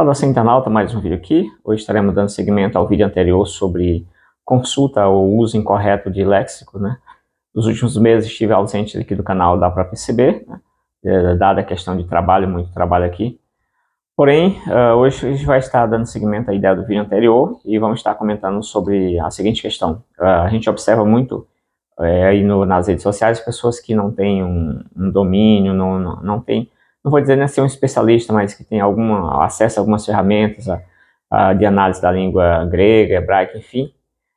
Saudação internauta, mais um vídeo aqui. Hoje estaremos dando seguimento ao vídeo anterior sobre consulta ou uso incorreto de léxico, né? Nos últimos meses estive ausente aqui do canal, dá para perceber, né? Dada a questão de trabalho, muito trabalho aqui. Porém, hoje a gente vai estar dando seguimento à ideia do vídeo anterior e vamos estar comentando sobre a seguinte questão. A gente observa muito aí nas redes sociais pessoas que não têm um domínio, não tem, não vou dizer nem ser um especialista, mas que tem acesso a algumas ferramentas de análise da língua grega, hebraica, enfim.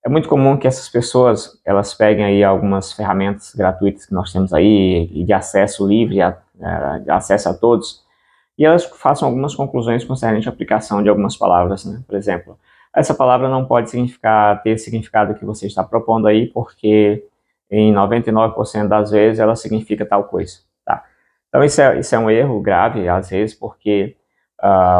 É muito comum que essas pessoas, elas peguem aí algumas ferramentas gratuitas que nós temos aí, e de acesso livre, de acesso a todos, e elas façam algumas conclusões concernentes à aplicação de algumas palavras, né? Por exemplo, essa palavra não pode ter o significado que você está propondo aí, porque em 99% das vezes ela significa tal coisa, tá? Então isso é um erro grave, às vezes, porque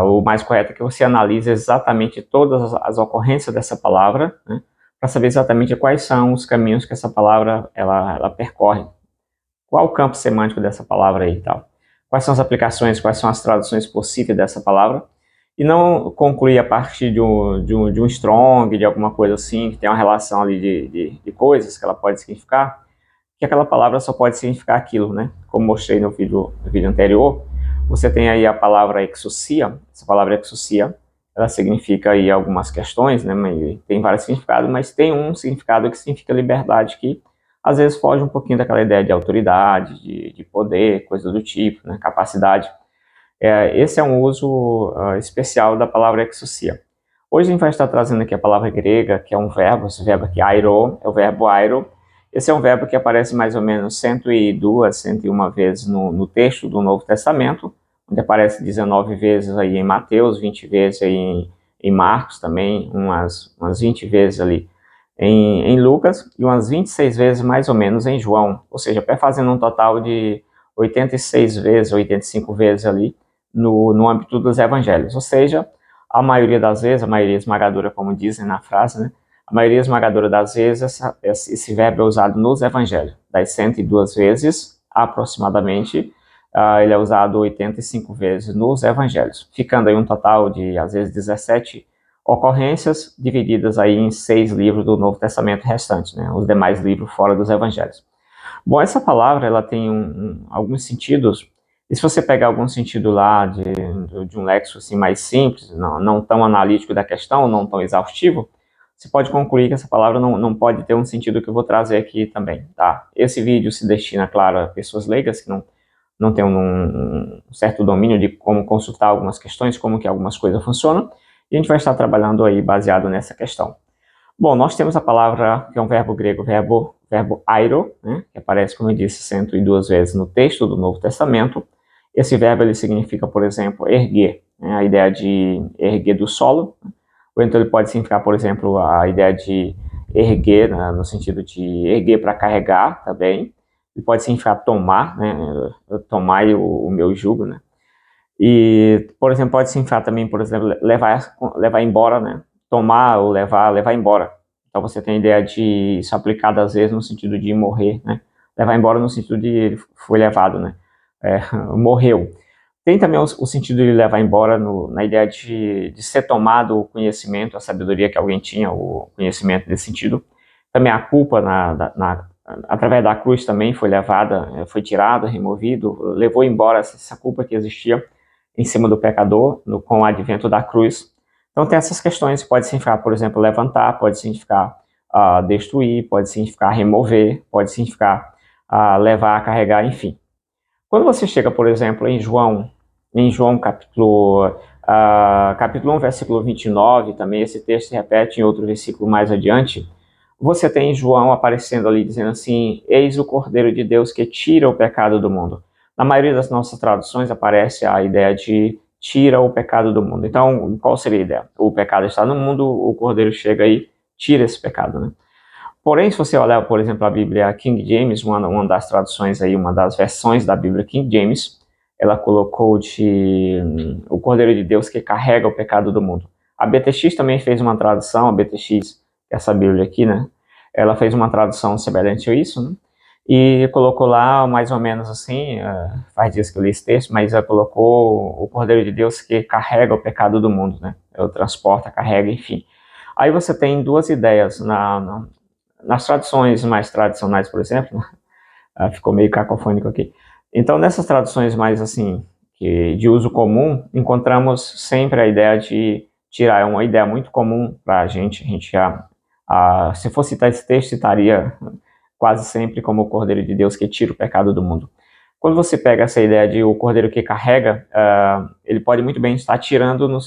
o mais correto é que você analise exatamente todas as ocorrências dessa palavra, né, para saber exatamente quais são os caminhos que essa palavra ela percorre. Qual o campo semântico dessa palavra aí e tal. Quais são as aplicações, quais são as traduções possíveis dessa palavra, e não concluir a partir de um strong, de alguma coisa assim, que tem uma relação ali de coisas que ela pode significar, que aquela palavra só pode significar aquilo, né? Como mostrei no vídeo anterior, você tem aí a palavra exousia. Essa palavra exousia, ela significa aí algumas questões, né? Tem vários significados, mas tem um significado que significa liberdade, que às vezes foge um pouquinho daquela ideia de autoridade, de poder, coisa do tipo, né? Capacidade. Esse é um uso especial da palavra exousia. Hoje a gente vai estar trazendo aqui a palavra grega, que é um verbo, esse verbo aqui, airo, é o verbo airo. Esse é um verbo que aparece mais ou menos 102, 101 vezes no texto do Novo Testamento, onde aparece 19 vezes aí em Mateus, 20 vezes aí em Marcos também, umas 20 vezes ali em Lucas, e umas 26 vezes mais ou menos em João, ou seja, fazendo um total de 86 vezes, 85 vezes ali no âmbito dos evangelhos, ou seja, a maioria das vezes, a maioria esmagadora, como dizem na frase, né? A maioria esmagadora das vezes, esse verbo é usado nos evangelhos. Das 102 vezes, aproximadamente, ele é usado 85 vezes nos evangelhos, ficando aí um total de, às vezes, 17 ocorrências, divididas aí em 6 livros do Novo Testamento restantes, né? Os demais livros fora dos evangelhos. Bom, essa palavra, ela tem alguns sentidos, e se você pegar algum sentido lá de um léxico assim, mais simples, não tão analítico da questão, não tão exaustivo, você pode concluir que essa palavra não pode ter um sentido que eu vou trazer aqui também, tá? Esse vídeo se destina, claro, a pessoas leigas que não têm um certo domínio de como consultar algumas questões, como que algumas coisas funcionam, e a gente vai estar trabalhando aí baseado nessa questão. Bom, nós temos a palavra, que é um verbo grego, verbo airo, né, que aparece, como eu disse, 102 vezes no texto do Novo Testamento. Esse verbo, ele significa, por exemplo, erguer, né, a ideia de erguer do solo, ou então ele pode significar, por exemplo, a ideia de erguer, né, no sentido de erguer para carregar também. Ele pode significar tomar, né, tomar o meu jugo, né. E, por exemplo, pode significar também, por exemplo, levar embora, né, tomar ou levar embora. Então você tem a ideia de isso aplicado às vezes no sentido de morrer, né, levar embora no sentido de ele foi levado, né, morreu. Tem também o sentido de levar embora na ideia de ser tomado o conhecimento, a sabedoria que alguém tinha, o conhecimento desse sentido. Também a culpa através da cruz também foi levada, foi tirada, removido, levou embora essa culpa que existia em cima do pecador com o advento da cruz. Então tem essas questões, pode significar, por exemplo, levantar, pode significar destruir, pode significar remover, pode significar levar, carregar, enfim. Quando você chega, por exemplo, em João capítulo 1, versículo 29, também esse texto se repete em outro versículo mais adiante, você tem João aparecendo ali dizendo assim, eis o Cordeiro de Deus que tira o pecado do mundo. Na maioria das nossas traduções aparece a ideia de tira o pecado do mundo. Então, qual seria a ideia? O pecado está no mundo, o Cordeiro chega e tira esse pecado, né? Porém, se você olhar, por exemplo, a Bíblia King James, uma das traduções aí, uma das versões da Bíblia King James, ela colocou o Cordeiro de Deus que carrega o pecado do mundo. A BTX também fez uma tradução, a BTX, essa Bíblia aqui, né? Ela fez uma tradução semelhante a isso, né? e colocou lá mais ou menos assim, faz dias que eu li esse texto, mas colocou o Cordeiro de Deus que carrega o pecado do mundo, né? Transporta, carrega, enfim. Aí você tem duas ideias nas traduções mais tradicionais, por exemplo, ficou meio cacofônico aqui. Então, nessas traduções mais assim, de uso comum, encontramos sempre a ideia de tirar, é uma ideia muito comum para a gente já, se fosse citar esse texto, citaria quase sempre como o Cordeiro de Deus que tira o pecado do mundo. Quando você pega essa ideia de o Cordeiro que carrega, ele pode muito bem estar tirando no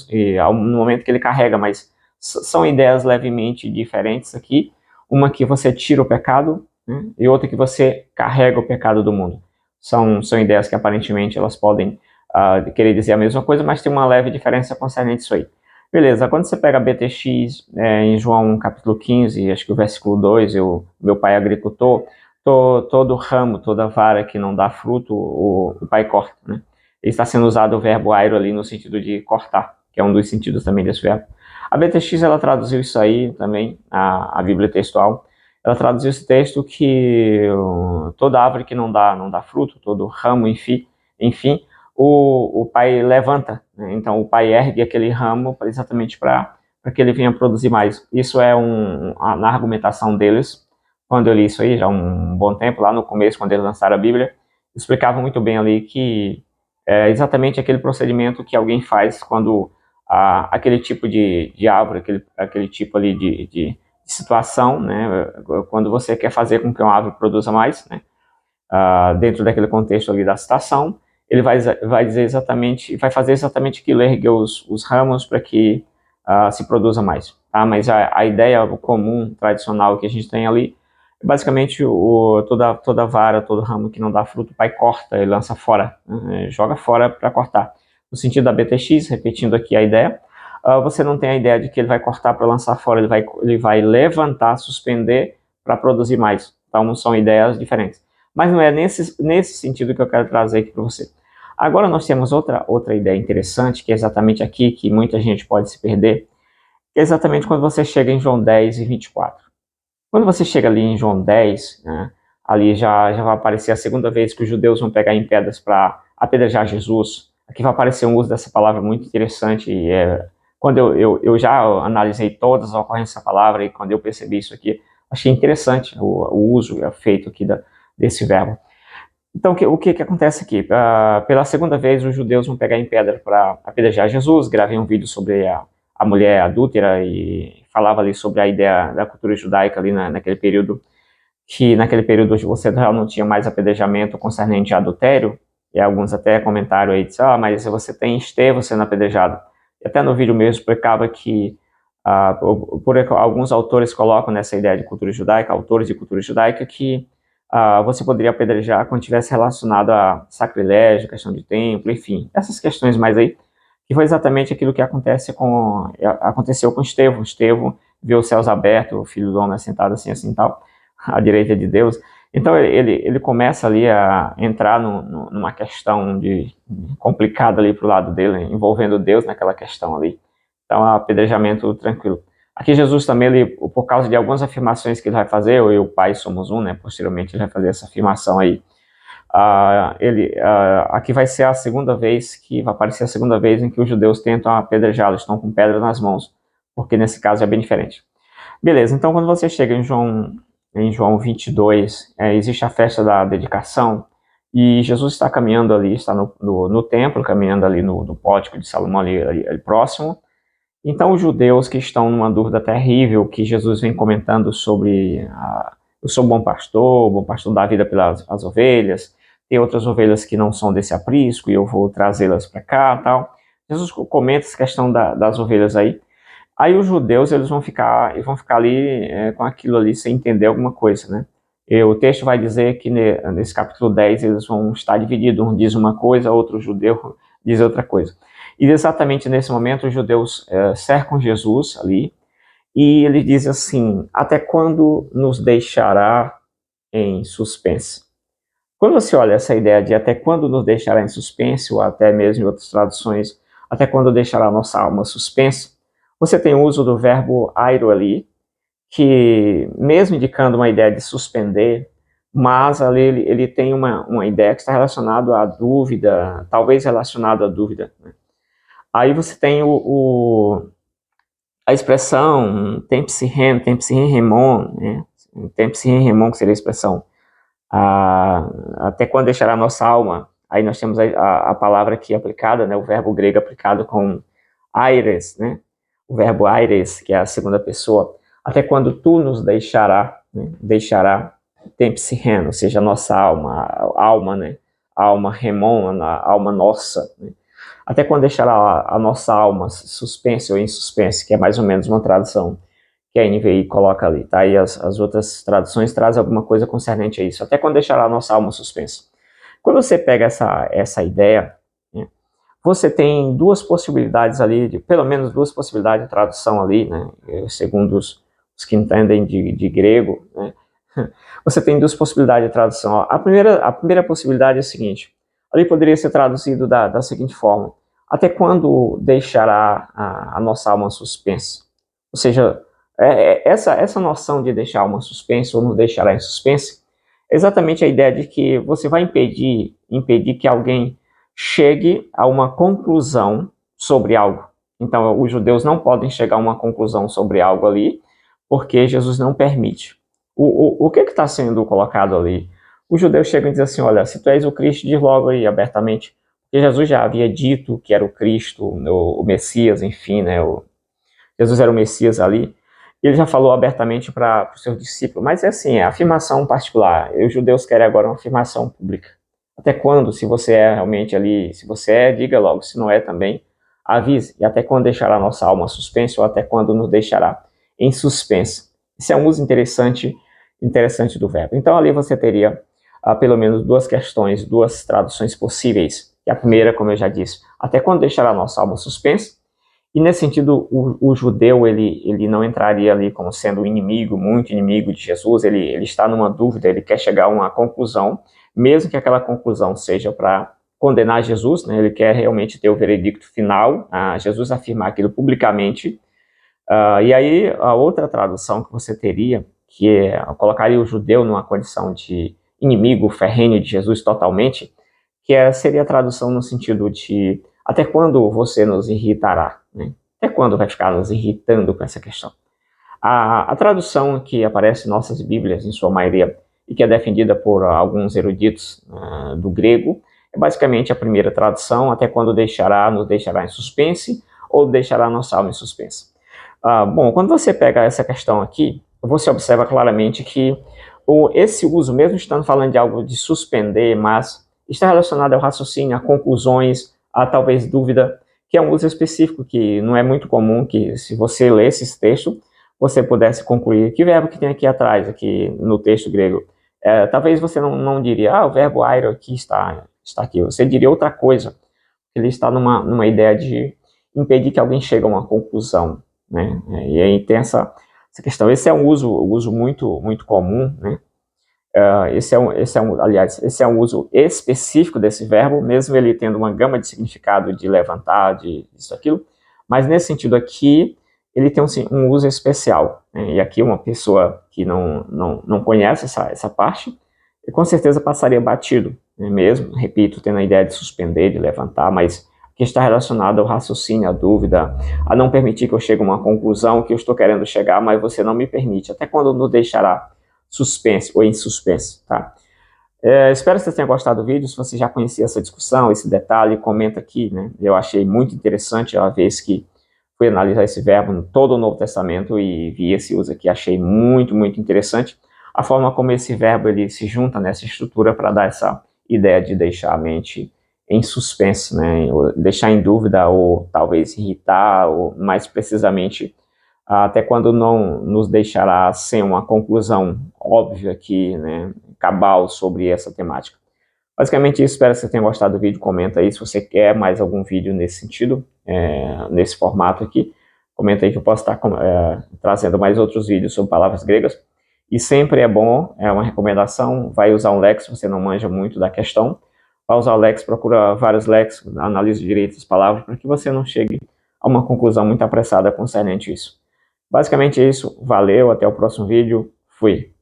momento que ele carrega, mas são ideias levemente diferentes aqui. Uma que você tira o pecado, né, e outra que você carrega o pecado do mundo. São ideias que aparentemente elas podem querer dizer a mesma coisa, mas tem uma leve diferença concernente isso aí. Beleza, quando você pega BTX em João capítulo 15, acho que o versículo 2, meu pai é agricultor, todo ramo, toda vara que não dá fruto, o pai corta, né? Ele está sendo usado o verbo airo ali no sentido de cortar, que é um dos sentidos também desse verbo. A BTX, ela traduziu isso aí também, a Bíblia textual, ela traduziu esse texto que toda árvore que não dá fruto, todo ramo, enfim, o pai levanta, né? Então o pai ergue aquele ramo exatamente para que ele venha produzir mais. Isso é na argumentação deles, quando eu li isso aí, já há um bom tempo, lá no começo, quando eles lançaram a Bíblia, explicava muito bem ali que é exatamente aquele procedimento que alguém faz quando aquele tipo de árvore, aquele tipo ali de situação, né, quando você quer fazer com que uma árvore produza mais, né, dentro daquele contexto ali da citação, ele vai dizer exatamente, vai fazer exatamente aquilo, erguer os ramos para que se produza mais. Tá? Mas a ideia comum, tradicional que a gente tem ali, basicamente toda vara, todo ramo que não dá fruto, o pai corta e lança fora, né? Joga fora para cortar. No sentido da BTX, repetindo aqui a ideia, você não tem a ideia de que ele vai cortar para lançar fora, ele vai levantar, suspender para produzir mais. Então são ideias diferentes. Mas não é nesse sentido que eu quero trazer aqui para você. Agora nós temos outra ideia interessante, que é exatamente aqui, que muita gente pode se perder, que é exatamente quando você chega em João 10 e 24. Quando você chega ali em João 10, né, ali já vai aparecer a segunda vez que os judeus vão pegar em pedras para apedrejar Jesus. Aqui vai aparecer um uso dessa palavra muito interessante. Quando eu já analisei todas as ocorrências dessa palavra e quando eu percebi isso aqui, achei interessante o uso feito aqui desse verbo. Então, o que acontece aqui? Pela segunda vez, os judeus vão pegar em pedra para apedrejar Jesus. Gravei um vídeo sobre a mulher adúltera e falava ali sobre a ideia da cultura judaica ali naquele período, que naquele período você já não tinha mais apedrejamento concernente a adultério, e alguns até comentaram aí, disseram, mas você tem Estevão sendo apedrejado. E até no vídeo mesmo explicava que alguns autores colocam nessa ideia de cultura judaica, autores de cultura judaica, que você poderia apedrejar quando tivesse relacionado a sacrilégio, questão de templo, enfim, essas questões mais aí, que foi exatamente aquilo que aconteceu com Estevão. Estevão viu os céus abertos, o filho do homem assentado assim tal, à direita de Deus. Então ele começa ali a entrar numa questão complicada ali pro lado dele, envolvendo Deus naquela questão ali. Então, apedrejamento tranquilo. Aqui Jesus também, por causa de algumas afirmações que ele vai fazer, eu e o Pai somos um, né? Posteriormente ele vai fazer essa afirmação aí. Aqui vai ser a segunda vez vai aparecer a segunda vez em que os judeus tentam apedrejá-lo, estão com pedra nas mãos, porque nesse caso é bem diferente. Beleza, então quando você chega em João 22, existe a festa da dedicação, e Jesus está caminhando ali, está no templo, caminhando ali no pórtico de Salomão, ali próximo. Então os judeus que estão numa dúvida terrível, que Jesus vem comentando sobre eu sou bom pastor, o bom pastor dá vida pelas ovelhas, tem outras ovelhas que não são desse aprisco e eu vou trazê-las para cá, tal. Jesus comenta essa questão das ovelhas aí. Aí os judeus eles vão ficar ali com aquilo ali sem entender alguma coisa, né? O texto vai dizer que nesse capítulo 10 eles vão estar divididos, um diz uma coisa, outro judeu diz outra coisa. E exatamente nesse momento os judeus cercam Jesus ali, e ele diz assim, até quando nos deixará em suspense? Quando você olha essa ideia de até quando nos deixará em suspense, ou até mesmo em outras traduções, até quando deixará a nossa alma suspensa, você tem o uso do verbo airo ali, que mesmo indicando uma ideia de suspender, mas ali ele tem uma ideia que está relacionada à dúvida, talvez relacionado à dúvida, né? Aí você tem a expressão tempsi remon, né? Tempsi remon, que seria a expressão até quando deixará a nossa alma. Aí nós temos a palavra aqui aplicada, né? O verbo grego aplicado com aires, né? O verbo aires, que é a segunda pessoa. Até quando tu nos deixará, né? Deixará tempsi rem, ou seja, a nossa alma, né? A alma remon, a alma nossa, né? Até quando deixará a nossa alma suspense ou em suspense, que é mais ou menos uma tradução que a NVI coloca ali, tá? E as outras traduções trazem alguma coisa concernente a isso. Até quando deixará a nossa alma suspensa. Quando você pega essa ideia, né, você tem duas possibilidades ali, pelo menos duas possibilidades de tradução ali, né? Segundo os que entendem de grego, né? Você tem duas possibilidades de tradução. A primeira possibilidade é a seguinte: ali poderia ser traduzido da seguinte forma: até quando deixará a nossa alma suspensa? Ou seja, essa noção de deixar uma suspense ou não deixará em suspense é exatamente a ideia de que você vai impedir que alguém chegue a uma conclusão sobre algo. Então, os judeus não podem chegar a uma conclusão sobre algo ali, porque Jesus não permite. O que está sendo colocado ali? Os judeus chegam e dizem assim: olha, se tu és o Cristo, diz logo aí abertamente. Porque Jesus já havia dito que era o Cristo, o Messias, enfim, né? Jesus era o Messias ali. Ele já falou abertamente para os seus discípulos, mas é assim, é afirmação particular. E os judeus querem agora uma afirmação pública. Até quando, se você é realmente ali, se você é, diga logo, se não é também, avise. E até quando deixará a nossa alma suspensa ou até quando nos deixará em suspensa. Esse é um uso interessante do verbo. Então ali você teria pelo menos duas questões, duas traduções possíveis. E a primeira, como eu já disse, até quando deixará a nossa alma suspensa? E nesse sentido, o judeu, ele não entraria ali como sendo inimigo, muito inimigo de Jesus, ele está numa dúvida, ele quer chegar a uma conclusão, mesmo que aquela conclusão seja para condenar Jesus, né, ele quer realmente ter o veredicto final, Jesus afirmar aquilo publicamente. E aí, a outra tradução que você teria, que colocaria o judeu numa condição de inimigo ferrenho de Jesus totalmente, seria a tradução no sentido de até quando você nos irritará? Né? Até quando vai ficar nos irritando com essa questão? A tradução que aparece em nossas Bíblias, em sua maioria, e que é defendida por alguns eruditos do grego, é basicamente a primeira tradução: até quando nos deixará em suspense, ou deixará nossa alma em suspense. Bom, quando você pega essa questão aqui, você observa claramente que esse uso, mesmo estando falando de algo de suspender, mas está relacionado ao raciocínio, a conclusões, a talvez dúvida, que é um uso específico que não é muito comum, que se você lesse esse texto, você pudesse concluir. Que verbo que tem aqui atrás, aqui no texto grego? Talvez você não diria, o verbo airo aqui está aqui. Você diria outra coisa. Ele está numa ideia de impedir que alguém chegue a uma conclusão, né? E aí tem essa questão. Esse é um uso muito, muito comum, né? Esse é um uso específico desse verbo, mesmo ele tendo uma gama de significado de levantar, de isso, aquilo, mas nesse sentido aqui, ele tem um uso especial, né? E aqui uma pessoa que não conhece essa parte, com certeza passaria batido, né? Mesmo, repito, tendo a ideia de suspender, de levantar, mas que está relacionado ao raciocínio, à dúvida, a não permitir que eu chegue a uma conclusão que eu estou querendo chegar, mas você não me permite. Até quando nos deixará suspense ou em suspense, tá? Espero que você tenha gostado do vídeo. Se você já conhecia essa discussão, esse detalhe, comenta aqui, né? Eu achei muito interessante a vez que fui analisar esse verbo em todo o Novo Testamento e vi esse uso aqui, achei muito, muito interessante a forma como esse verbo ele se junta nessa estrutura para dar essa ideia de deixar a mente em suspense, né? Ou deixar em dúvida ou talvez irritar, ou mais precisamente até quando não nos deixará sem uma conclusão óbvia aqui, né, cabal sobre essa temática. Basicamente isso, espero que você tenha gostado do vídeo, comenta aí se você quer mais algum vídeo nesse sentido, nesse formato aqui, comenta aí que eu posso estar trazendo mais outros vídeos sobre palavras gregas, e sempre é bom, é uma recomendação, vai usar um léxico, se você não manja muito da questão, vai usar o léxico, procura vários léxicos, analise direito as palavras, para que você não chegue a uma conclusão muito apressada concernente isso. Basicamente é isso, valeu, até o próximo vídeo, fui!